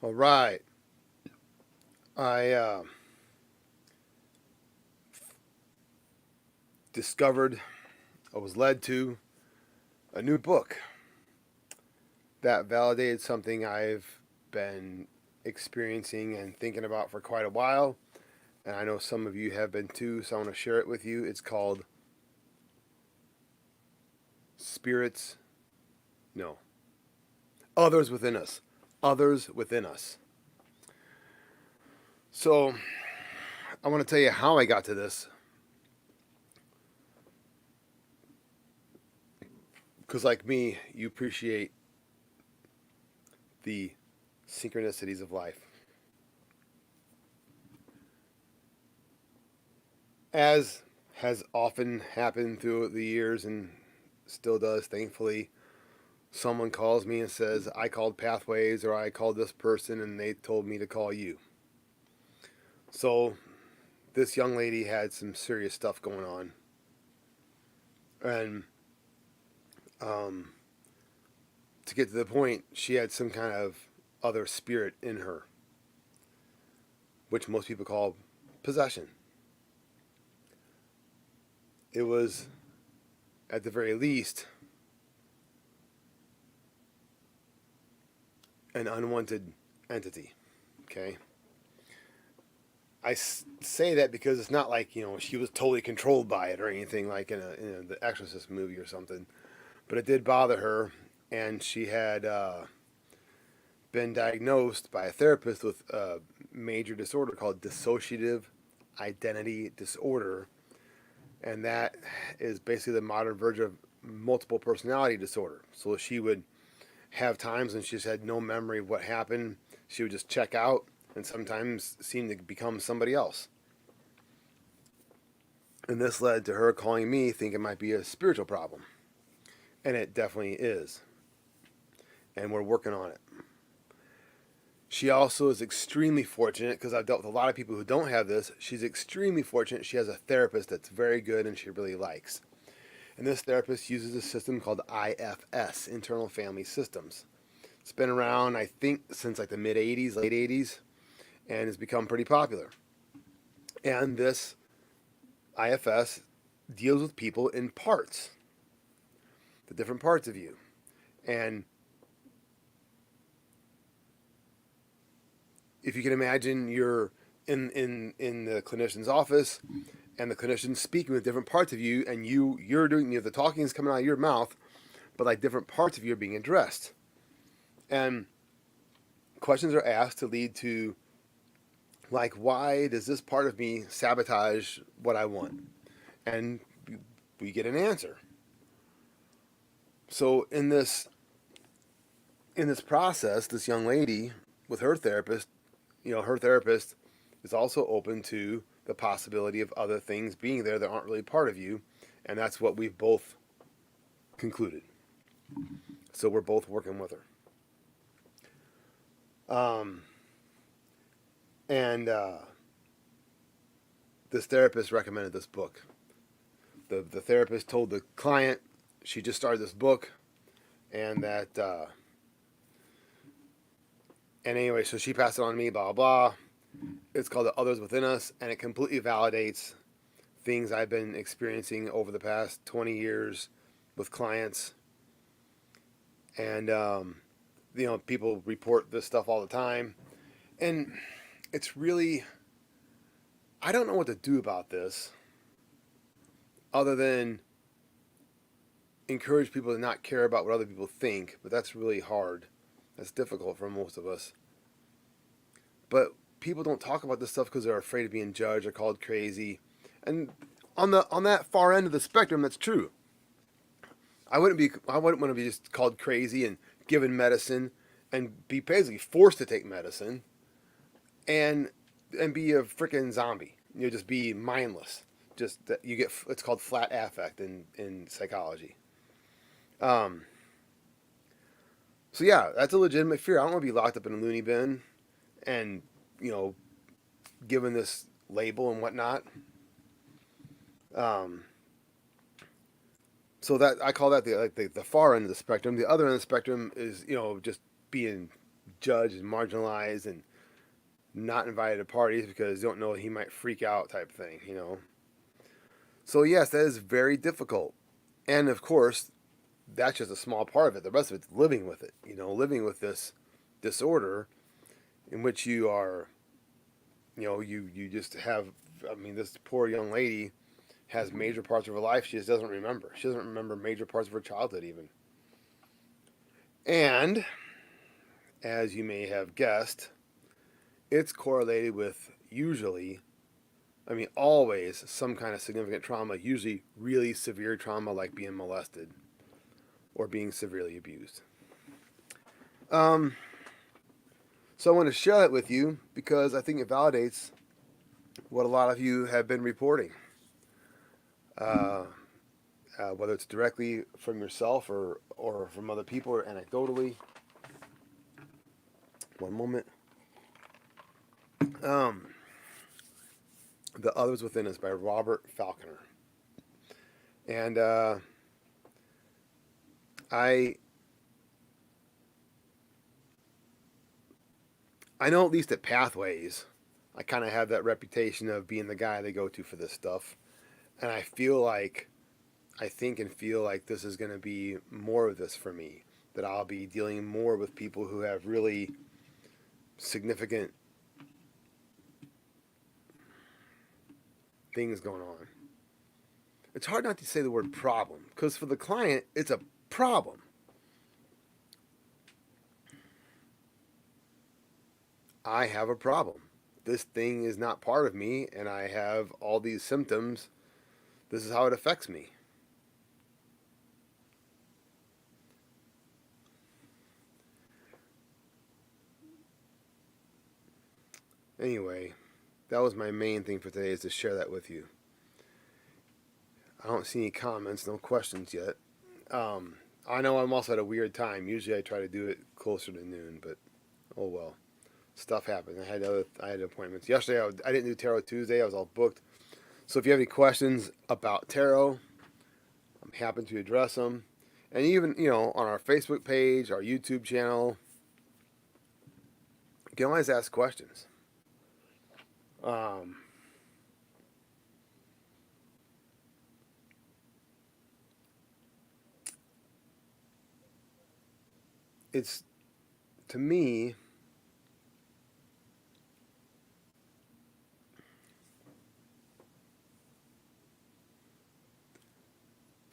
All right. I discovered, I was led to a new book that validated something I've been experiencing and thinking about for quite a while. And I know some of you have been too, so I want to share it with you. It's called Spirits, no, Others Within Us. Others Within Us. So I want to tell you how I got to this. Because, like me, you appreciate the synchronicities of life. As has often happened through the years and still does, thankfully, someone calls me and says, I called Pathways or I called this person and they told me to call you. So this young lady had some serious stuff going on. And um, to get to the point, she had some kind of other spirit in her, which most people call possession. It was, at the very least, an unwanted entity. Okay? Say that because it's not like, she was totally controlled by it or anything like in the Exorcist movie or something. But it did bother her, and she had been diagnosed by a therapist with a major disorder called dissociative identity disorder. And that is basically the modern version of multiple personality disorder. So she would have times when she just had no memory of what happened. She would just check out and sometimes seem to become somebody else. And this led to her calling me thinking it might be a spiritual problem. And it definitely is. And we're working on it. She also is extremely fortunate because I've dealt with a lot of people who don't have this. She's extremely fortunate. She has a therapist that's very good and she really likes. And this therapist uses a system called IFS, Internal Family Systems. It's been around, I think, since like the mid 80s, late 80s, and has become pretty popular. And this IFS deals with people in parts, the different parts of you. And if you can imagine you're in the clinician's office and the clinician's speaking with different parts of you and you're doing the talking is coming out of your mouth, but like different parts of you are being addressed. And questions are asked to lead to, like, why does this part of me sabotage what I want? And we get an answer. So in this process, this young lady with her therapist, her therapist is also open to the possibility of other things being there that aren't really part of you, and that's what we've both concluded. So we're both working with her. And this therapist recommended this book. The therapist told the client she just started this book, and that and anyway, so she passed it on to me. Blah blah. It's called The Others Within Us, and it completely validates things I've been experiencing over the past 20 years with clients. And people report this stuff all the time, and it's really, I don't know what to do about this other than encourage people to not care about what other people think, but that's really hard. That's difficult for most of us. But people don't talk about this stuff because they're afraid of being judged or called crazy. And on that far end of the spectrum, that's true. I wouldn't want to be just called crazy and given medicine and be basically forced to take medicine and be a freaking zombie. Just be mindless. Just that you get, it's called flat affect in psychology. Um, so yeah, that's a legitimate fear. I don't want to be locked up in a loony bin and you know given this label and whatnot. Um, so that I call that the far end of the spectrum. The other end of the spectrum is just being judged and marginalized and not invited to parties because you don't know he might freak out type thing, you know. So yes, that is very difficult. And of course, that's just a small part of it. The rest of it's living with it, you know, living with this disorder in which you are, you know, you just have, I mean, this poor young lady has major parts of her life she just doesn't remember. She doesn't remember major parts of her childhood even. And as you may have guessed, it's correlated with usually, I mean, always some kind of significant trauma, usually really severe trauma like being molested or being severely abused. Um, so I want to share that with you because I think it validates what a lot of you have been reporting, uh, whether it's directly from yourself or from other people or anecdotally. One moment. Um, The Others Within Us by Robert Falconer. And I know at least at Pathways, I kind of have that reputation of being the guy they go to for this stuff. And I feel like, I think and feel like this is going to be more of this for me. That I'll be dealing more with people who have really significant things going on. It's hard not to say the word problem because for the client, it's a problem. I have a problem. This thing is not part of me, and I have all these symptoms. This is how it affects me. Anyway, that was my main thing for today is to share that with you. I don't see any comments, no questions yet. I know I'm also at a weird time. Usually I try to do it closer to noon, but oh well. Stuff happened. I had appointments. Yesterday I didn't do Tarot Tuesday. I was all booked. So if you have any questions about tarot, I'm happy to address them. And even, you know, on our Facebook page, our YouTube channel, you can always ask questions. Um, it's, to me,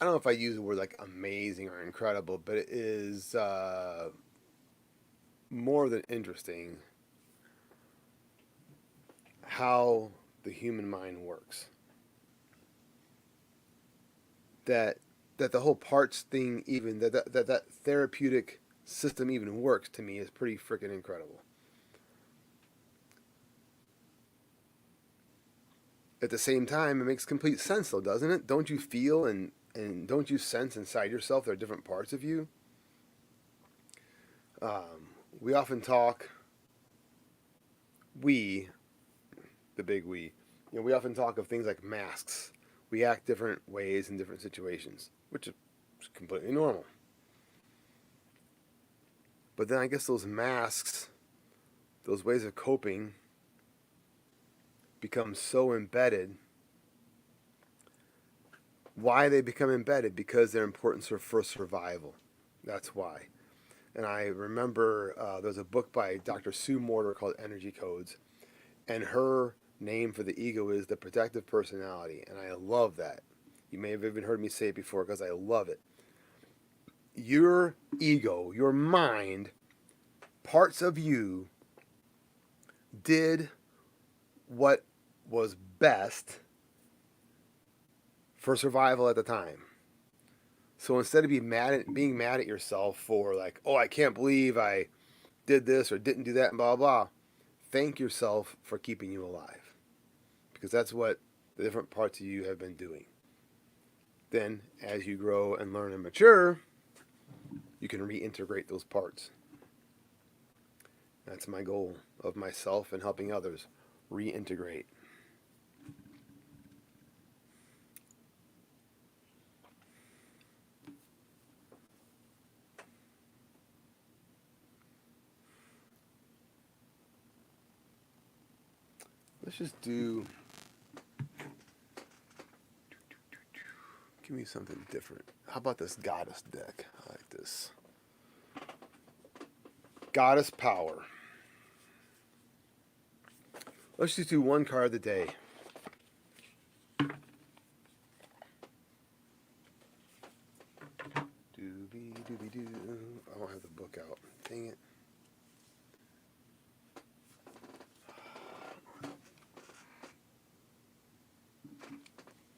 I don't know if I use the word like amazing or incredible, but it is more than interesting how the human mind works. That that the whole parts thing, even that therapeutic system even works to me is pretty freaking incredible. At the same time, it makes complete sense though, doesn't it? Don't you feel and don't you sense inside yourself there are different parts of you? We often talk, we, the big we, you know, we often talk of things like masks. We act different ways in different situations, which is completely normal. But then I guess those masks, those ways of coping, become so embedded. Why they become embedded? Because they're important for survival. That's why. And I remember there's a book by Dr. Sue Morter called Energy Codes, and her name for the ego is the protective personality, and I love that. You may have even heard me say it before because I love it. Your ego, your mind, parts of you did what was best for survival at the time. So instead of being mad at yourself for like, oh, I can't believe I did this or didn't do that and blah blah, thank yourself for keeping you alive, because that's what the different parts of you have been doing. Then, as you grow and learn and mature, you can reintegrate those parts. That's my goal of myself and helping others reintegrate. Let's just do. Give me something different. How about this goddess deck? I like this. Goddess Power. Let's just do one card of the day. Doobie doobie doo. I don't have the book out. Dang it.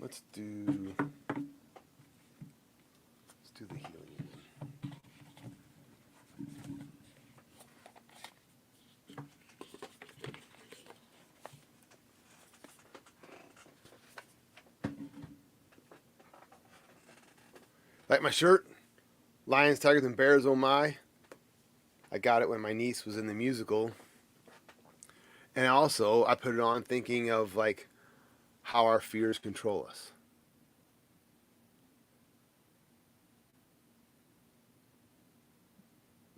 Let's do the healing. Like my shirt, Lions, Tigers, and Bears, oh my. I got it when my niece was in the musical. And also, I put it on thinking of like how our fears control us.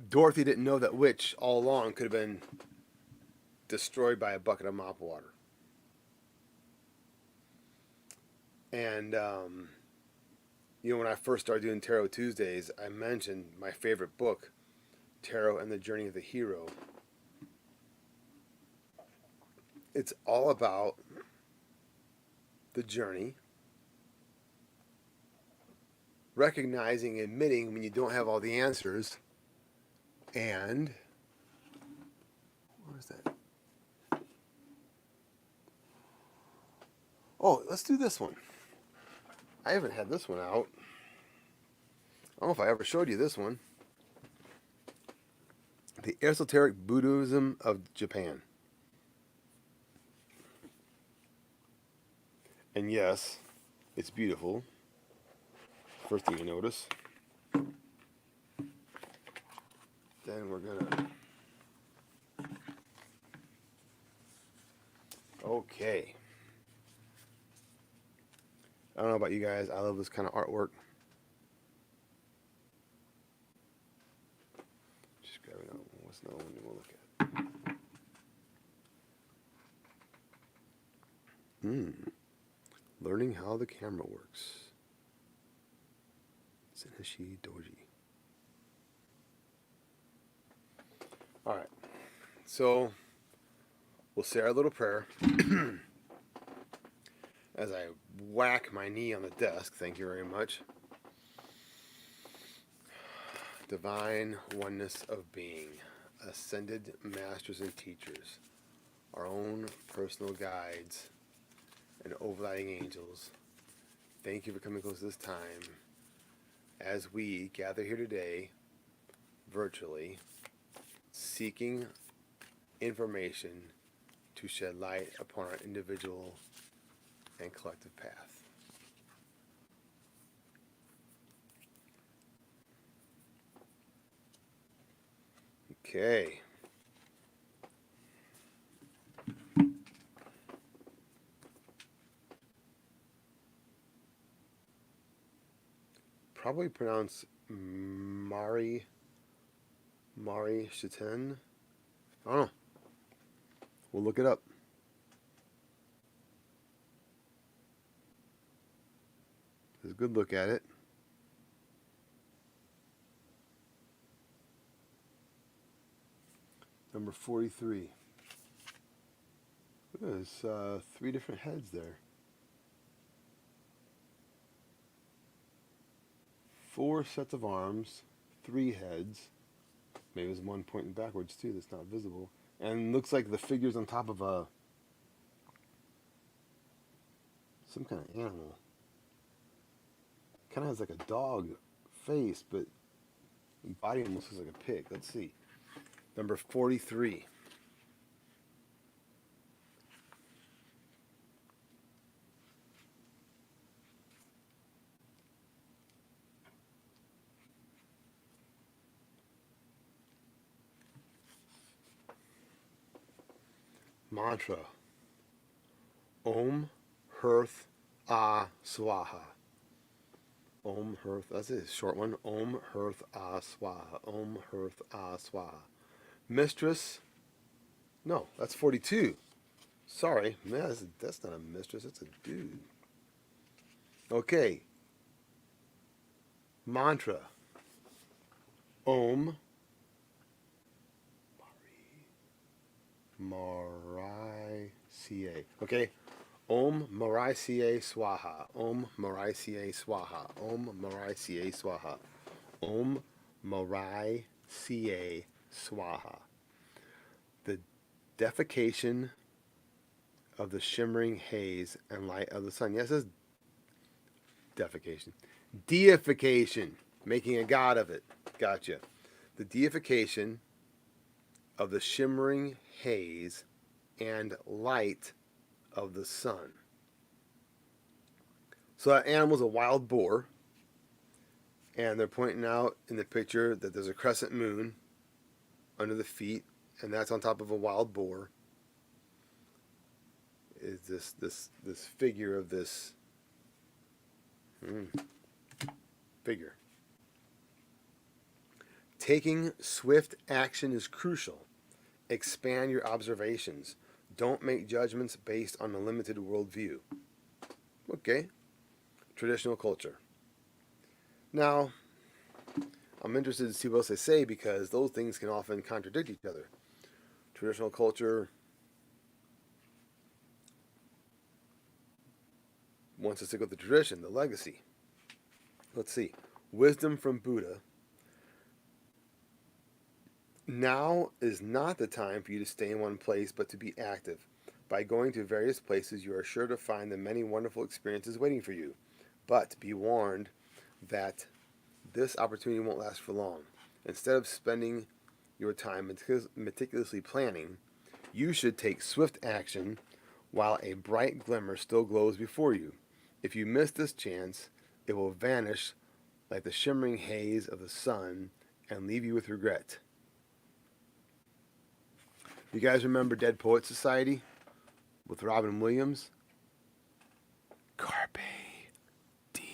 Dorothy didn't know that witch all along could have been destroyed by a bucket of mop water. And, when I first started doing Tarot Tuesdays, I mentioned my favorite book, Tarot and the Journey of the Hero. It's all about the journey, recognizing, admitting when you don't have all the answers, and what is that? Oh, let's do this one. I haven't had this one out. I don't know if I ever showed you this one. The Esoteric Buddhism of Japan. And yes, it's beautiful. First thing you notice. Then we're gonna. Okay. I don't know about you guys. I love this kind of artwork. Just grabbing out. What's another one we'll look at? Learning how the camera works. Senichi Doji. Alright. So, we'll say our little prayer. As I whack my knee on the desk, thank you very much. Divine oneness of being, ascended masters and teachers, our own personal guides, and overriding angels, thank you for coming close this time as we gather here today, virtually, seeking information to shed light upon our individual and collective path. Okay. Probably pronounce Mari Shiten. I don't know. We'll look it up. There's a good look at it. Number 43. There's 3 different heads there. 4 sets of arms, 3 heads. Maybe there's one pointing backwards too that's not visible. And looks like the figure's on top of some kind of animal. Kind of has like a dog face, but the body almost looks like a pig. Let's see. Number 43. Mantra. Om Hearth Ah Swaha. Om Hearth, that's a short one. Om Hearth Ah Swaha. Om Hearth Ah Swaha. Mistress, no, that's 42. Sorry, man, that's not a mistress. It's a dude. Okay. Mantra. Om Marai Ca. Okay. Om Marai Ca Swaha. Om Marai Ca Swaha. Om Marai Ca Swaha. Om Marai Ca Swaha. The defecation of the shimmering haze and light of the sun. Yes, it says defecation. Deification. Making a god of it. Gotcha. The deification of the shimmering haze and light of the sun. So that animal's a wild boar, and they're pointing out in the picture that there's a crescent moon under the feet, and that's on top of a wild boar. Is this figure of this figure. Taking swift action is crucial. Expand your observations. Don't make judgments based on a limited worldview. Okay. Traditional culture. Now, I'm interested to see what else they say because those things can often contradict each other. Traditional culture wants to stick with the tradition, the legacy. Let's see. Wisdom from Buddha. Now is not the time for you to stay in one place, but to be active. By going to various places, you are sure to find the many wonderful experiences waiting for you. But be warned that this opportunity won't last for long. Instead of spending your time meticulously planning, you should take swift action while a bright glimmer still glows before you. If you miss this chance, it will vanish like the shimmering haze of the sun and leave you with regret. You guys remember Dead Poets Society with Robin Williams? Carpe diem.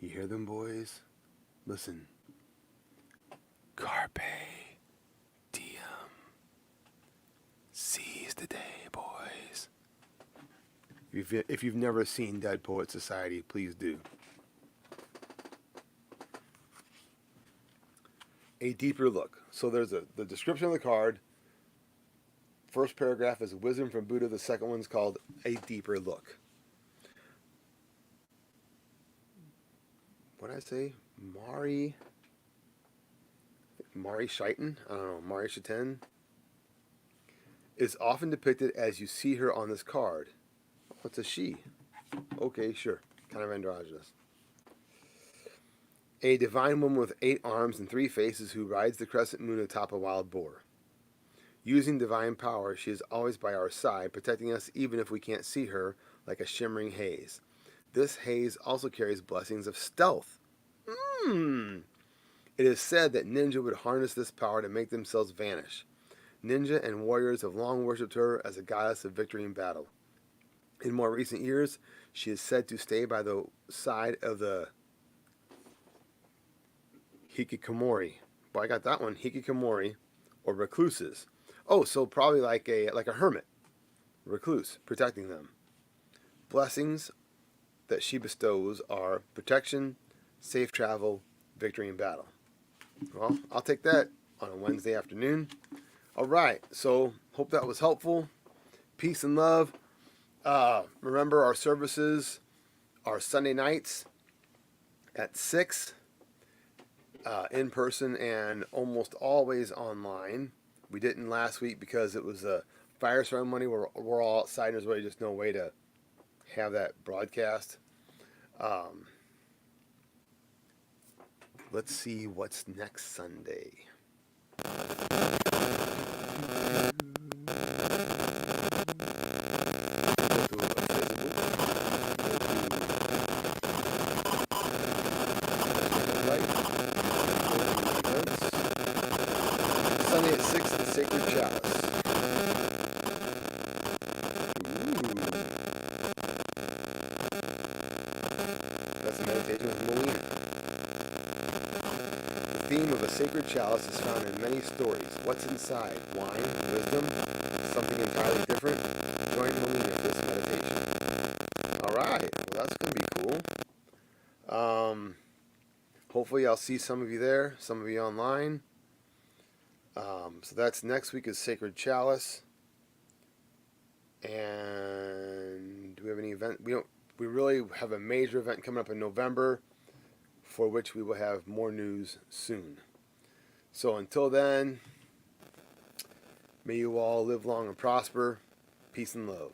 You hear them, boys? Listen. Carpe diem. Seize the day, boys. If you've never seen Dead Poets Society, please do. A deeper look. So there's the description of the card. First paragraph is wisdom from Buddha. The second one's called a deeper look. What did I say? Mari Shaitan? I don't know. Mari Shaitan is often depicted as you see her on this card. What's a she? Okay, sure. Kind of androgynous. A divine woman with 8 arms and 3 faces who rides the crescent moon atop a wild boar. Using divine power, she is always by our side, protecting us even if we can't see her, like a shimmering haze. This haze also carries blessings of stealth. It is said that ninja would harness this power to make themselves vanish. Ninja and warriors have long worshipped her as a goddess of victory in battle. In more recent years, she is said to stay by the side of the hikikomori. Well, I got that one. Hikikomori, or recluses. Oh, so probably like a hermit, recluse, protecting them. Blessings that she bestows are protection, safe travel, victory in battle. Well, I'll take that on a Wednesday afternoon. All right, so hope that was helpful. Peace and love. Remember, our services are Sunday nights at 6, in person and almost always online. We didn't last week because it was a fire ceremony. We're all outside and there's really just no way to have that broadcast. Let's see what's next Sunday. Sunday at 6, the Sacred Chalice. That's a meditation with Melina. The theme of a sacred chalice is found in many stories. What's inside? Wine, wisdom, something entirely different, join Melina for this meditation. Alright, well that's going to be cool. Hopefully I'll see some of you there, some of you online. So that's next week is Sacred Chalice. And do we have any event? We really have a major event coming up in November, for which we will have more news soon. So until then, may you all live long and prosper. Peace and love.